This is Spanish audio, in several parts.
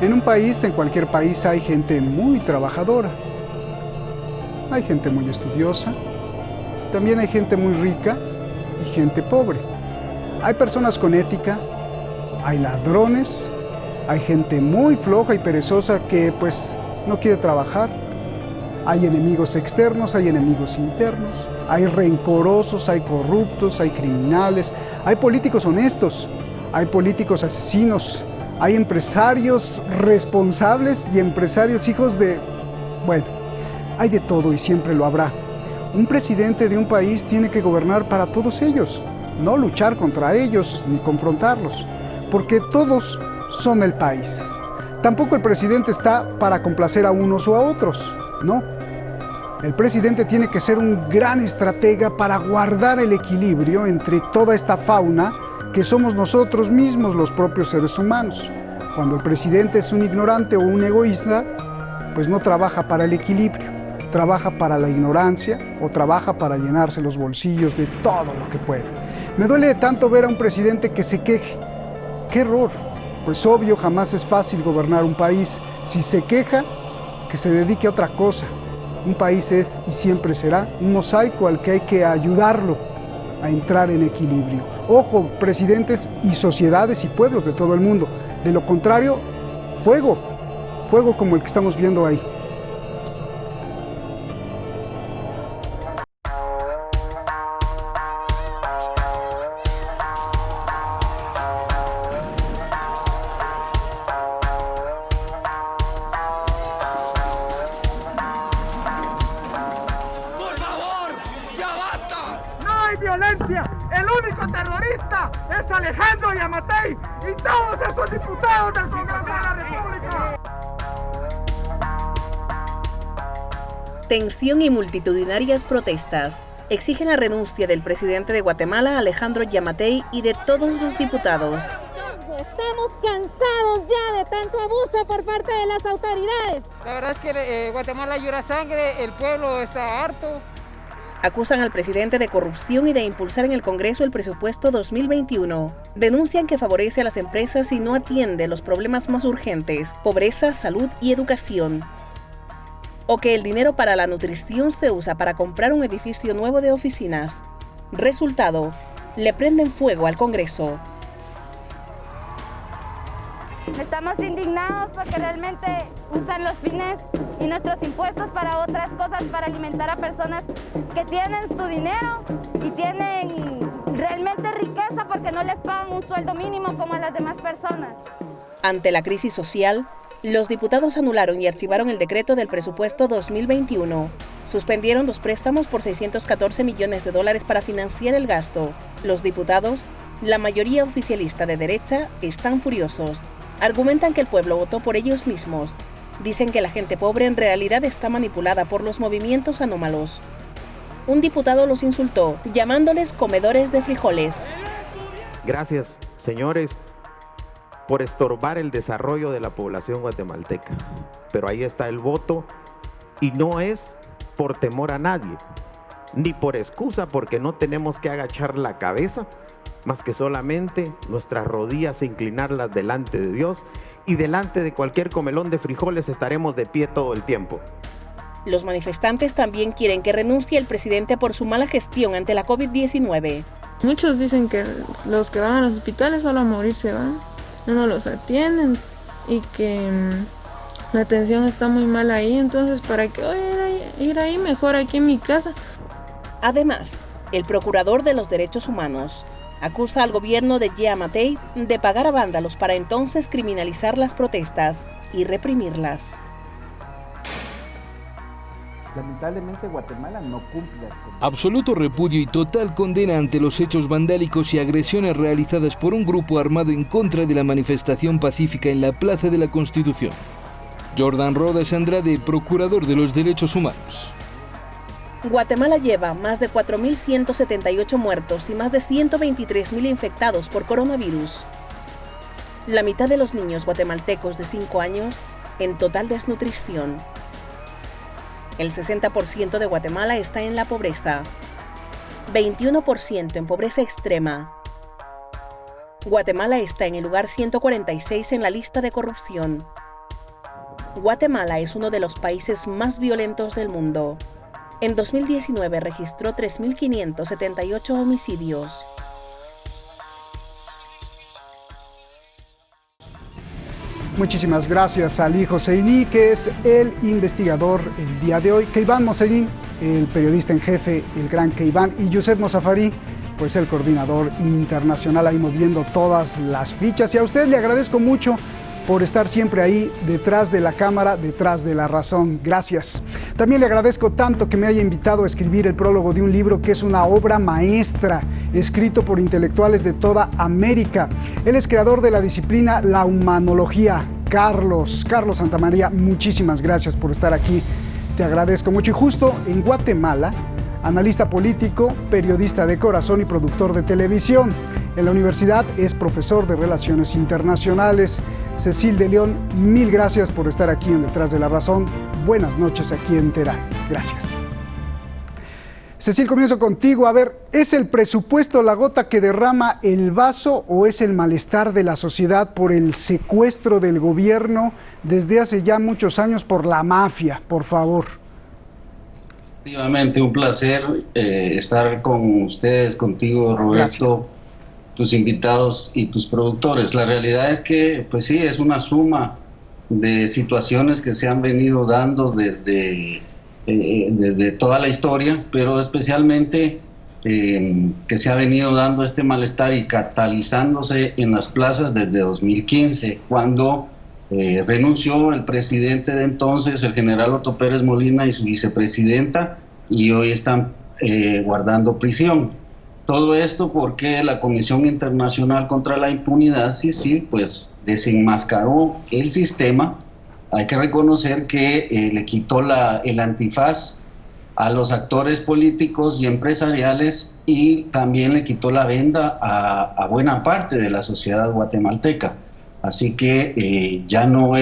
En un país, en cualquier país, hay gente muy trabajadora. Hay gente muy estudiosa. También hay gente muy rica y gente pobre. Hay personas con ética, hay ladrones, hay gente muy floja y perezosa que pues no quiere trabajar. Hay enemigos externos, hay enemigos internos. Hay rencorosos, hay corruptos, hay criminales. Hay políticos honestos, hay políticos asesinos. Hay empresarios responsables y empresarios hijos de... Bueno, hay de todo y siempre lo habrá. Un presidente de un país tiene que gobernar para todos ellos, no luchar contra ellos ni confrontarlos, porque todos son el país. Tampoco el presidente está para complacer a unos o a otros, no. El presidente tiene que ser un gran estratega para guardar el equilibrio entre toda esta fauna que somos nosotros mismos, los propios seres humanos. Cuando el presidente es un ignorante o un egoísta, pues no trabaja para el equilibrio, trabaja para la ignorancia o trabaja para llenarse los bolsillos de todo lo que puede. Me duele tanto ver a un presidente que se queje. ¡Qué error! Pues obvio, jamás es fácil gobernar un país. Si se queja, que se dedique a otra cosa. Un país es y siempre será un mosaico al que hay que ayudarlo a entrar en equilibrio. Ojo, presidentes y sociedades y pueblos de todo el mundo. De lo contrario, fuego, fuego como el que estamos viendo ahí. Violencia. El único terrorista es Alejandro Yamatei y todos esos diputados del Congreso de la República. Tensión y multitudinarias protestas exigen la renuncia del presidente de Guatemala, Alejandro Yamatei, y de todos los diputados. Estamos cansados ya de tanto abuso por parte de las autoridades. La verdad es que Guatemala llora sangre, el pueblo está harto. Acusan al presidente de corrupción y de impulsar en el Congreso el presupuesto 2021. Denuncian que favorece a las empresas y no atiende los problemas más urgentes: pobreza, salud y educación. O que el dinero para la nutrición se usa para comprar un edificio nuevo de oficinas. Resultado: le prenden fuego al Congreso. Estamos indignados porque realmente usan los fines y nuestros impuestos para otras cosas, para alimentar a personas que tienen su dinero y tienen realmente riqueza porque no les pagan un sueldo mínimo como a las demás personas. Ante la crisis social, los diputados anularon y archivaron el decreto del presupuesto 2021. Suspendieron los préstamos por $614 millones para financiar el gasto. Los diputados, la mayoría oficialista de derecha, están furiosos. Argumentan que el pueblo votó por ellos mismos. Dicen que la gente pobre en realidad está manipulada por los movimientos anómalos. Un diputado los insultó, llamándoles comedores de frijoles. Gracias, señores, por estorbar el desarrollo de la población guatemalteca. Pero ahí está el voto y no es por temor a nadie, ni por excusa porque no tenemos que agachar la cabeza, más que solamente nuestras rodillas e inclinarlas delante de Dios, y delante de cualquier comelón de frijoles estaremos de pie todo el tiempo. Los manifestantes también quieren que renuncie el presidente por su mala gestión ante la COVID-19. Muchos dicen que los que van a los hospitales solo a morir se van, no los atienden y que la atención está muy mal ahí, entonces ¿para qué ir ahí? Mejor aquí en mi casa. Además, el procurador de los derechos humanos acusa al gobierno de Yamatei de pagar a vándalos para entonces criminalizar las protestas y reprimirlas. Lamentablemente Guatemala no cumple las condiciones. Absoluto repudio y total condena ante los hechos vandálicos y agresiones realizadas por un grupo armado en contra de la manifestación pacífica en la Plaza de la Constitución. Jordan Rodas Andrade, procurador de los derechos humanos. Guatemala lleva más de 4.178 muertos y más de 123.000 infectados por coronavirus. La mitad de los niños guatemaltecos de 5 años en total desnutrición. El 60% de Guatemala está en la pobreza. 21% en pobreza extrema. Guatemala está en el lugar 146 en la lista de corrupción. Guatemala es uno de los países más violentos del mundo. En 2019 registró 3.578 homicidios. Muchísimas gracias a Ali Hosseini, que es el investigador el día de hoy, Keivan Moserin, el periodista en jefe, el gran Keivan, y Youssef Mosafari, pues el coordinador internacional, ahí moviendo todas las fichas. Y a usted le agradezco mucho por estar siempre ahí detrás de la cámara, detrás de la razón. Gracias. También le agradezco tanto que me haya invitado a escribir el prólogo de un libro que es una obra maestra, escrito por intelectuales de toda América. Él es creador de la disciplina La Humanología. Carlos Santamaría, muchísimas gracias por estar aquí. Te agradezco mucho. Y justo en Guatemala, analista político, periodista de corazón y productor de televisión. En la universidad es profesor de Relaciones Internacionales. Cecil de León, mil gracias por estar aquí en Detrás de la Razón. Buenas noches aquí en Teherán. Gracias. Cecil, comienzo contigo. A ver, ¿es el presupuesto la gota que derrama el vaso o es el malestar de la sociedad por el secuestro del gobierno desde hace ya muchos años por la mafia? Por favor. Efectivamente, un placer estar con ustedes, contigo, Roberto, gracias, tus invitados y tus productores. La realidad es que, pues sí, es una suma de situaciones que se han venido dando desde toda la historia, pero especialmente que se ha venido dando este malestar y catalizándose en las plazas desde 2015, cuando renunció el presidente de entonces, el general Otto Pérez Molina, y su vicepresidenta, y hoy están guardando prisión. Todo esto porque la Comisión Internacional contra la Impunidad, sí, pues desenmascaró el sistema. Hay que reconocer que le quitó el antifaz a los actores políticos y empresariales y también le quitó la venda a buena parte de la sociedad guatemalteca. Así que ya no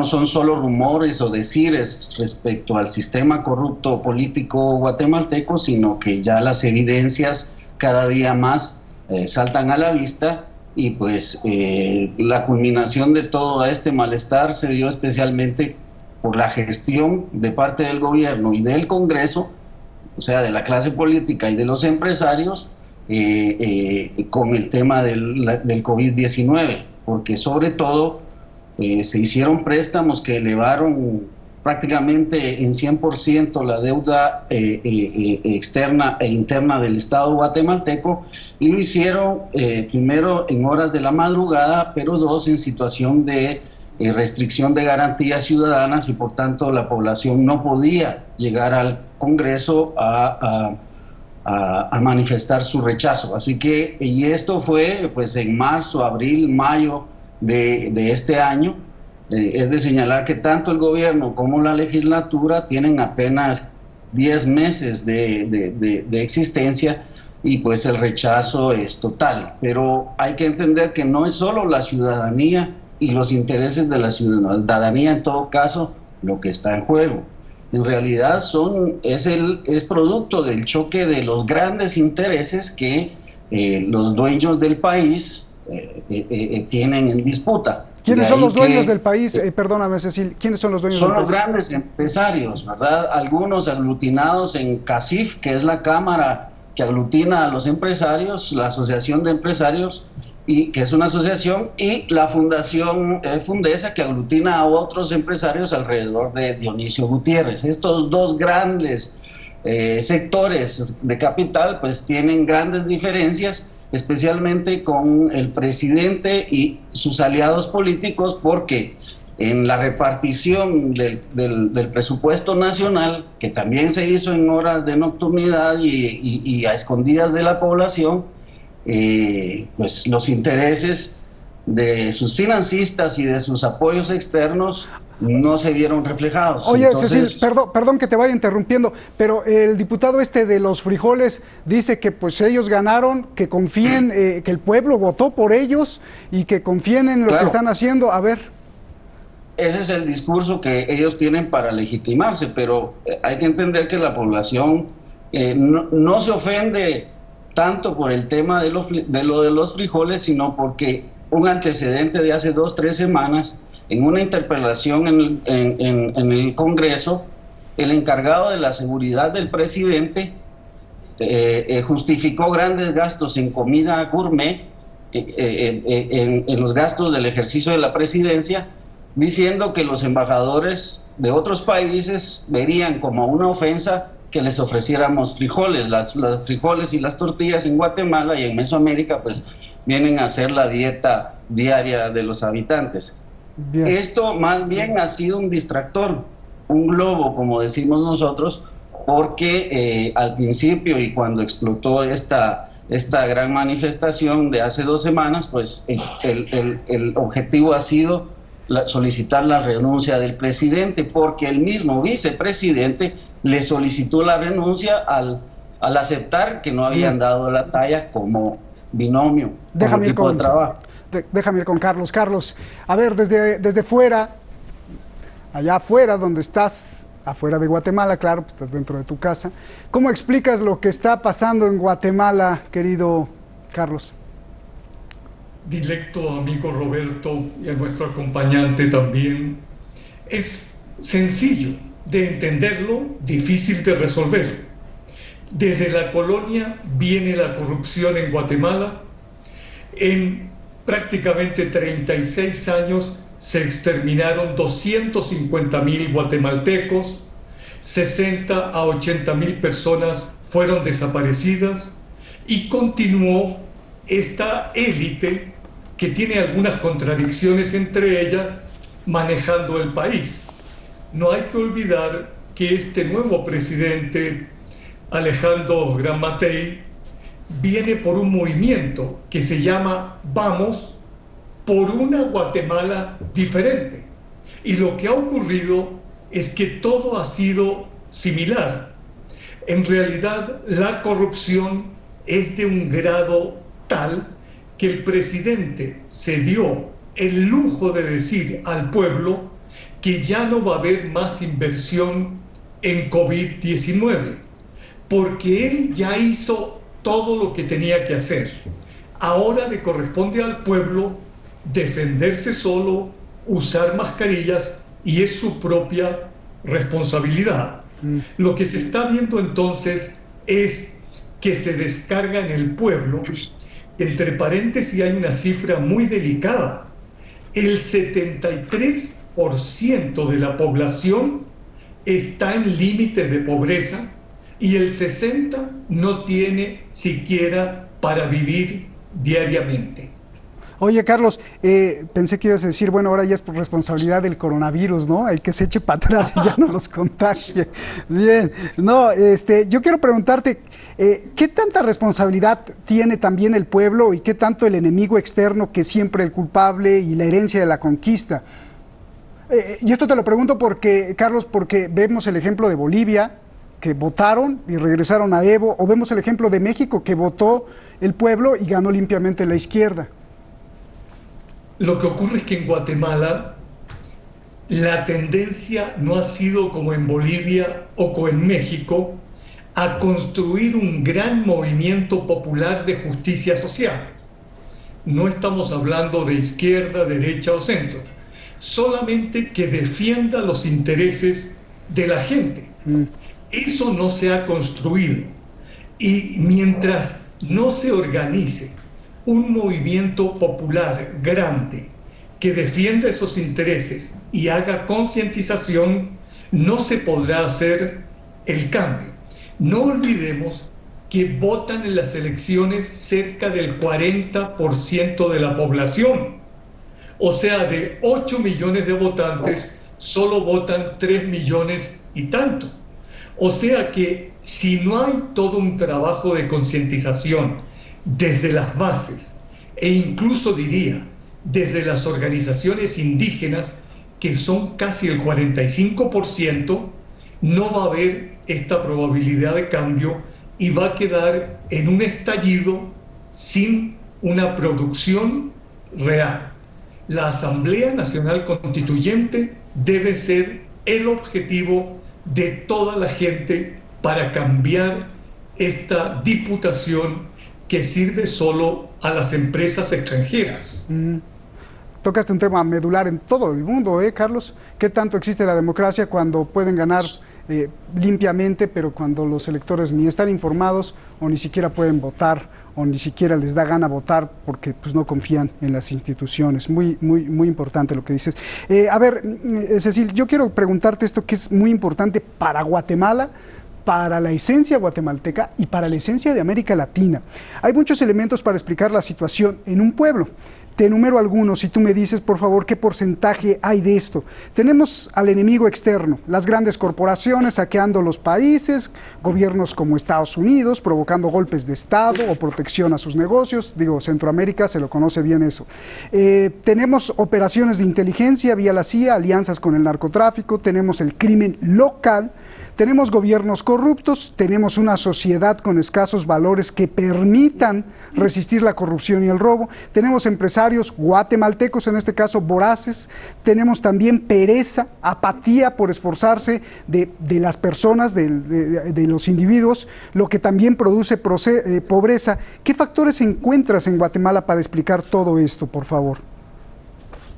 son solo rumores o decires respecto al sistema corrupto político guatemalteco, sino que ya las evidencias cada día más saltan a la vista. Y pues la culminación de todo este malestar se dio especialmente por la gestión de parte del gobierno y del Congreso, o sea, de la clase política y de los empresarios, con el tema del COVID-19, porque sobre todo se hicieron préstamos que elevaron prácticamente en 100% la deuda externa e interna del Estado guatemalteco, y lo hicieron primero en horas de la madrugada, pero dos en situación de restricción de garantías ciudadanas, y por tanto la población no podía llegar al Congreso a manifestar su rechazo. Así que, y esto fue pues en marzo, abril, mayo de este año. Es de señalar que tanto el gobierno como la legislatura tienen apenas 10 meses de existencia, y pues el rechazo es total. Pero hay que entender que no es solo la ciudadanía y los intereses de la ciudadanía, en todo caso, lo que está en juego. En realidad es producto del choque de los grandes intereses que los dueños del país tienen en disputa. ¿Quiénes son los dueños del país? Perdóname, Cecil, ¿quiénes son los dueños del país? Son los grandes empresarios, ¿verdad? Algunos aglutinados en CACIF, que es la cámara que aglutina a los empresarios, la Asociación de Empresarios, y que es una asociación, y la Fundación Fundesa, que aglutina a otros empresarios alrededor de Dionisio Gutiérrez. Estos dos grandes sectores de capital pues tienen grandes diferencias, especialmente con el presidente y sus aliados políticos, porque en la repartición del presupuesto nacional, que también se hizo en horas de nocturnidad y a escondidas de la población, pues los intereses de sus financistas y de sus apoyos externos no se vieron reflejados. Oye, entonces, Cecil, perdón que te vaya interrumpiendo, pero el diputado de los frijoles dice que pues ellos ganaron, que confíen, que el pueblo votó por ellos y que confíen en lo que están haciendo. A ver. Ese es el discurso que ellos tienen para legitimarse, pero hay que entender que la población no se ofende tanto por el tema de lo de los frijoles, sino porque un antecedente de hace 2 o 3 semanas en una interpelación en el Congreso, el encargado de la seguridad del presidente justificó grandes gastos en comida gourmet, en los gastos del ejercicio de la presidencia, diciendo que los embajadores de otros países verían como una ofensa que les ofreciéramos frijoles. Los frijoles y las tortillas en Guatemala y en Mesoamérica pues vienen a ser la dieta diaria de los habitantes. Bien. Esto más bien ha sido un distractor, un globo, como decimos nosotros, porque al principio y cuando explotó esta gran manifestación de hace 2 semanas, pues el objetivo ha sido solicitar la renuncia del presidente, porque el mismo vicepresidente le solicitó la renuncia al aceptar que no habían dado la talla como binomio, como equipo de trabajo. Déjame ir con Carlos. Carlos, a ver, desde fuera, allá afuera donde estás, afuera de Guatemala, claro, pues estás dentro de tu casa, ¿cómo explicas lo que está pasando en Guatemala, querido Carlos? Directo amigo Roberto y a nuestro acompañante también, es sencillo de entenderlo, difícil de resolver. Desde la colonia viene la corrupción en Guatemala. En prácticamente 36 años se exterminaron 250.000 guatemaltecos, 60 a 80.000 personas fueron desaparecidas y continuó esta élite que tiene algunas contradicciones entre ellas manejando el país. No hay que olvidar que este nuevo presidente, Alejandro Yamatei, viene por un movimiento que se llama Vamos por una Guatemala diferente. Y lo que ha ocurrido es que todo ha sido similar. En realidad, la corrupción es de un grado tal que el presidente se dio el lujo de decir al pueblo que ya no va a haber más inversión en COVID-19, porque él ya hizo todo lo que tenía que hacer. Ahora le corresponde al pueblo defenderse solo, usar mascarillas, y es su propia responsabilidad. Lo que se está viendo entonces es que se descarga en el pueblo. Entre paréntesis hay una cifra muy delicada. El 73% de la población está en límites de pobreza y el 60% no tiene siquiera para vivir diariamente. Oye, Carlos, pensé que ibas a decir, bueno, ahora ya es por responsabilidad del coronavirus, ¿no? El que se eche para atrás y ya no los contagie. Bien, no, yo quiero preguntarte, ¿qué tanta responsabilidad tiene también el pueblo y qué tanto el enemigo externo, que es siempre el culpable y la herencia de la conquista? Y esto te lo pregunto porque, Carlos, porque vemos el ejemplo de Bolivia, que votaron y regresaron a Evo, o vemos el ejemplo de México, que votó el pueblo y ganó limpiamente la izquierda. Lo que ocurre es que en Guatemala la tendencia no ha sido como en Bolivia o como en México a construir un gran movimiento popular de justicia social. No estamos hablando de izquierda, derecha o centro, solamente que defienda los intereses de la gente. Eso no se ha construido, y mientras no se organice un movimiento popular grande que defienda esos intereses y haga concientización, no se podrá hacer el cambio. No olvidemos que votan en las elecciones cerca del 40% de la población. O sea, de 8 millones de votantes, solo votan 3 millones y tanto. O sea que si no hay todo un trabajo de concientización desde las bases, e incluso diría desde las organizaciones indígenas, que son casi el 45%, no va a haber esta probabilidad de cambio y va a quedar en un estallido sin una producción real. La Asamblea Nacional Constituyente debe ser el objetivo de toda la gente para cambiar esta diputación que sirve solo a las empresas extranjeras. tocaste un tema medular en todo el mundo, Carlos. ¿Qué tanto existe la democracia cuando pueden ganar limpiamente, pero cuando los electores ni están informados o ni siquiera pueden votar o ni siquiera les da gana votar porque pues, no confían en las instituciones? Muy importante lo que dices. A ver, Cecil, yo quiero preguntarte esto que es muy importante para Guatemala, para la esencia guatemalteca y para la esencia de América Latina. Hay muchos elementos para explicar la situación en un pueblo. Te enumero algunos y tú me dices, por favor, qué porcentaje hay de esto. Tenemos al enemigo externo, las grandes corporaciones saqueando los países, gobiernos como Estados Unidos provocando golpes de Estado o protección a sus negocios. Digo, Centroamérica se lo conoce bien eso. Tenemos operaciones de inteligencia vía la CIA, alianzas con el narcotráfico, tenemos el crimen local, tenemos gobiernos corruptos, tenemos una sociedad con escasos valores que permitan resistir la corrupción y el robo, tenemos empresarios guatemaltecos, en este caso voraces, tenemos también pereza, apatía por esforzarse de las personas, de los individuos, lo que también produce pobreza. ¿Qué factores encuentras en Guatemala para explicar todo esto, por favor?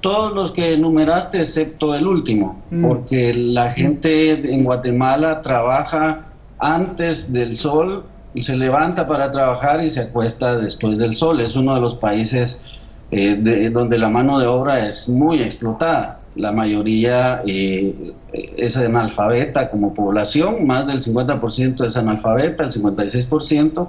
Todos los que enumeraste, excepto el último, porque la gente en Guatemala trabaja antes del sol, se levanta para trabajar y se acuesta después del sol. Es uno de los países donde la mano de obra es muy explotada. La mayoría es analfabeta como población, más del 50% es analfabeta, el 56%.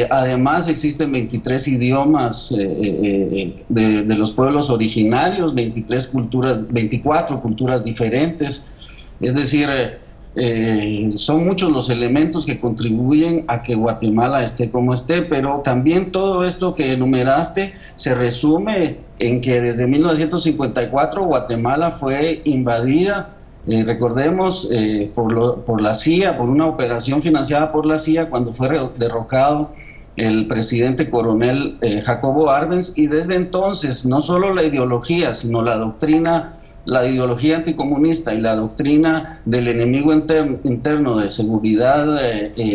Además existen 23 idiomas de los pueblos originarios, 24 culturas diferentes, es decir, son muchos los elementos que contribuyen a que Guatemala esté como esté, pero también todo esto que enumeraste se resume en que desde 1954 Guatemala fue invadida. Recordemos por la CIA, por una operación financiada por la CIA cuando fue derrocado el presidente coronel Jacobo Arbenz, y desde entonces no solo la ideología, sino la doctrina, la ideología anticomunista y la doctrina del enemigo interno de seguridad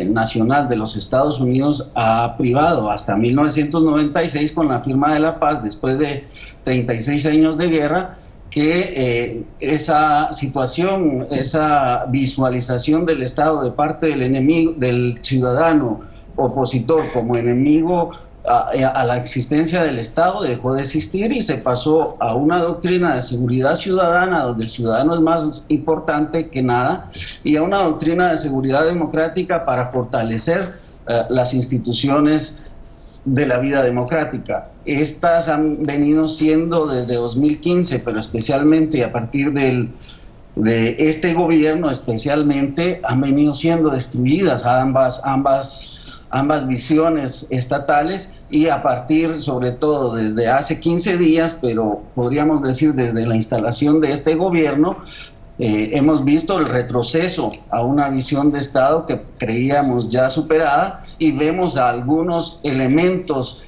nacional de los Estados Unidos ha privado hasta 1996 con la firma de la paz, después de 36 años de guerra, que esa situación, esa visualización del Estado de parte del enemigo, del ciudadano opositor como enemigo a la existencia del Estado, dejó de existir y se pasó a una doctrina de seguridad ciudadana donde el ciudadano es más importante que nada, y a una doctrina de seguridad democrática para fortalecer las instituciones de la vida democrática. Estas han venido siendo desde 2015, pero especialmente a partir de este gobierno, especialmente, han venido siendo destruidas ambas visiones estatales, y a partir, sobre todo, desde hace 15 días, pero podríamos decir desde la instalación de este gobierno, hemos visto el retroceso a una visión de Estado que creíamos ya superada, y vemos a algunos elementos,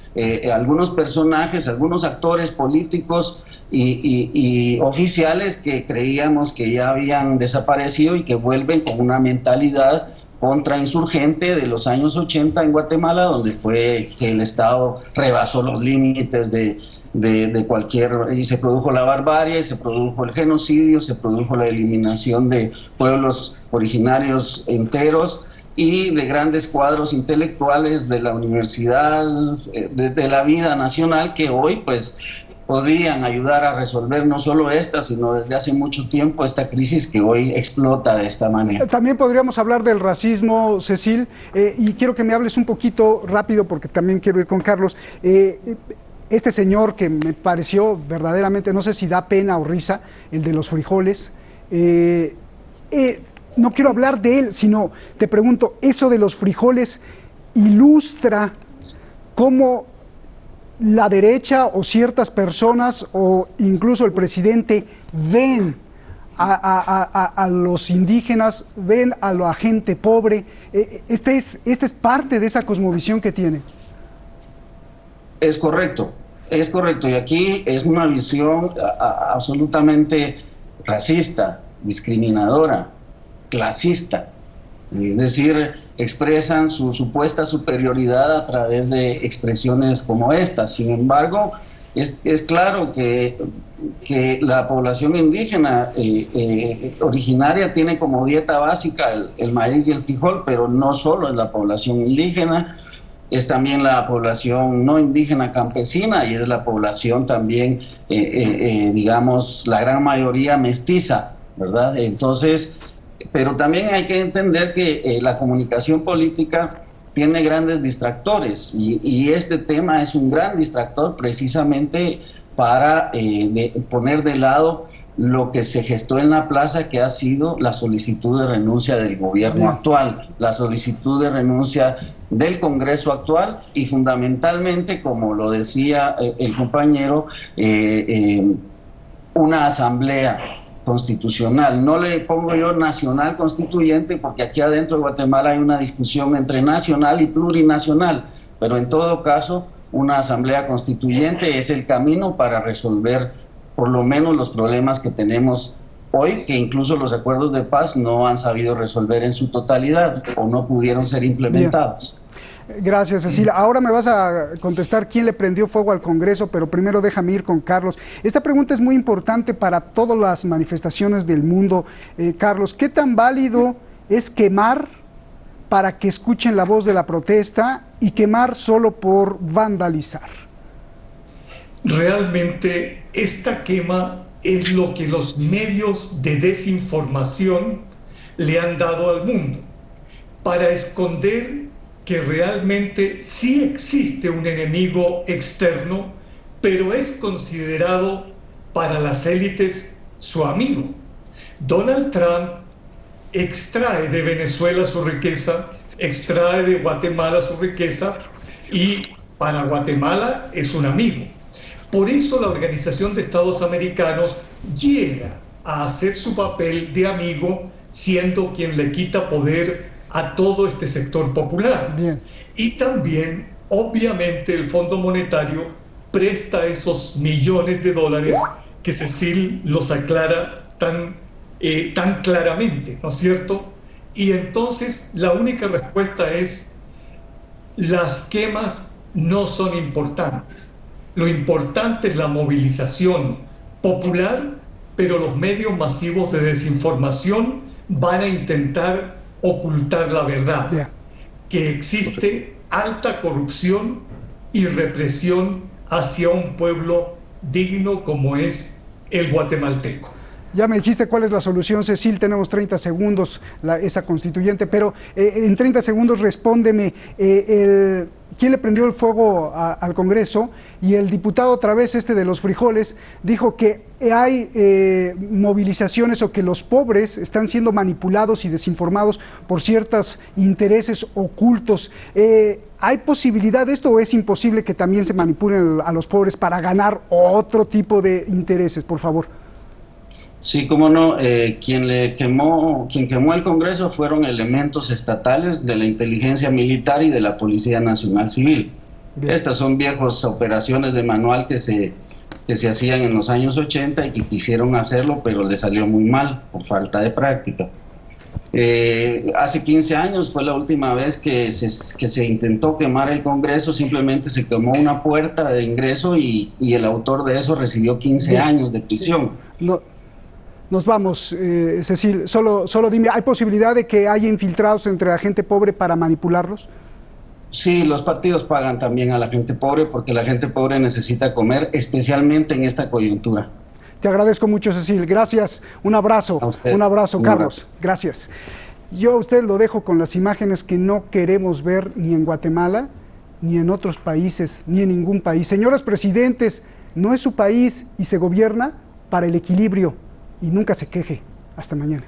algunos personajes, algunos actores políticos y oficiales que creíamos que ya habían desaparecido y que vuelven con una mentalidad contrainsurgente de los años 80 en Guatemala, donde fue que el Estado rebasó los límites de cualquier, y se produjo la barbarie, se produjo el genocidio, se produjo la eliminación de pueblos originarios enteros y de grandes cuadros intelectuales de la universidad, de la vida nacional, que hoy pues podrían ayudar a resolver no solo esta, sino desde hace mucho tiempo esta crisis que hoy explota de esta manera. También podríamos hablar del racismo, Cecil, y quiero que me hables un poquito rápido porque también quiero ir con Carlos. Este señor que me pareció verdaderamente, no sé si da pena o risa, el de los frijoles, no quiero hablar de él, sino te pregunto, ¿eso de los frijoles ilustra cómo la derecha o ciertas personas o incluso el presidente ven a los indígenas, ven a la gente pobre? Este es parte de esa cosmovisión que tiene. Es correcto, y aquí es una visión absolutamente racista, discriminadora, clasista, es decir, expresan su supuesta superioridad a través de expresiones como estas. Sin embargo, Es claro que la población indígena originaria tiene como dieta básica el maíz y el frijol, pero no solo es la población indígena, es también la población no indígena campesina y es la población también, digamos, la gran mayoría mestiza, ¿verdad? Entonces, pero también hay que entender que la comunicación política tiene grandes distractores y este tema es un gran distractor precisamente para poner de lado lo que se gestó en la plaza, que ha sido la solicitud de renuncia del gobierno actual, la solicitud de renuncia del Congreso actual y fundamentalmente, como lo decía el compañero, una asamblea constitucional. No le pongo yo nacional constituyente porque aquí adentro de Guatemala hay una discusión entre nacional y plurinacional, pero en todo caso una asamblea constituyente es el camino para resolver por lo menos los problemas que tenemos hoy, que incluso los acuerdos de paz no han sabido resolver en su totalidad o no pudieron ser implementados. Bien. Gracias, Cecilia. Ahora me vas a contestar quién le prendió fuego al Congreso, pero primero déjame ir con Carlos. Esta pregunta es muy importante para todas las manifestaciones del mundo. Carlos, ¿qué tan válido es quemar para que escuchen la voz de la protesta y quemar solo por vandalizar? Realmente esta quema es lo que los medios de desinformación le han dado al mundo para esconder que realmente sí existe un enemigo externo, pero es considerado para las élites su amigo. Donald Trump extrae de Venezuela su riqueza, extrae de Guatemala su riqueza y para Guatemala es un amigo. Por eso la Organización de Estados Americanos llega a hacer su papel de amigo, siendo quien le quita poder a todo este sector popular. Bien. Y también, obviamente, el Fondo Monetario presta esos millones de dólares que Cecil los aclara tan claramente, ¿no es cierto? Y entonces la única respuesta es: las quemas no son importantes. Lo importante es la movilización popular, pero los medios masivos de desinformación van a intentar ocultar la verdad, que existe alta corrupción y represión hacia un pueblo digno como es el guatemalteco. Ya me dijiste cuál es la solución, Cecil, tenemos 30 segundos, esa constituyente, pero en 30 segundos respóndeme, ¿quién le prendió el fuego al Congreso? Y el diputado otra vez de los frijoles dijo que hay movilizaciones o que los pobres están siendo manipulados y desinformados por ciertos intereses ocultos. ¿Hay posibilidad de esto o es imposible que también se manipulen a los pobres para ganar otro tipo de intereses, por favor? Sí, cómo no. Quien quemó el Congreso fueron elementos estatales de la inteligencia militar y de la Policía Nacional Civil. Bien. Estas son viejas operaciones de manual que se hacían en los años 80 y que quisieron hacerlo, pero les salió muy mal por falta de práctica. Hace 15 años fue la última vez que se intentó quemar el Congreso. Simplemente se quemó una puerta de ingreso y el autor de eso recibió 15 años de prisión. No. Nos vamos, Cecil, solo dime, ¿hay posibilidad de que haya infiltrados entre la gente pobre para manipularlos? Sí, los partidos pagan también a la gente pobre porque la gente pobre necesita comer, especialmente en esta coyuntura. Te agradezco mucho, Cecil, gracias, un abrazo, Carlos, gracias. Yo a usted lo dejo con las imágenes que no queremos ver ni en Guatemala, ni en otros países, ni en ningún país. Señores presidentes, no es su país y se gobierna para el equilibrio. Y nunca se queje. Hasta mañana.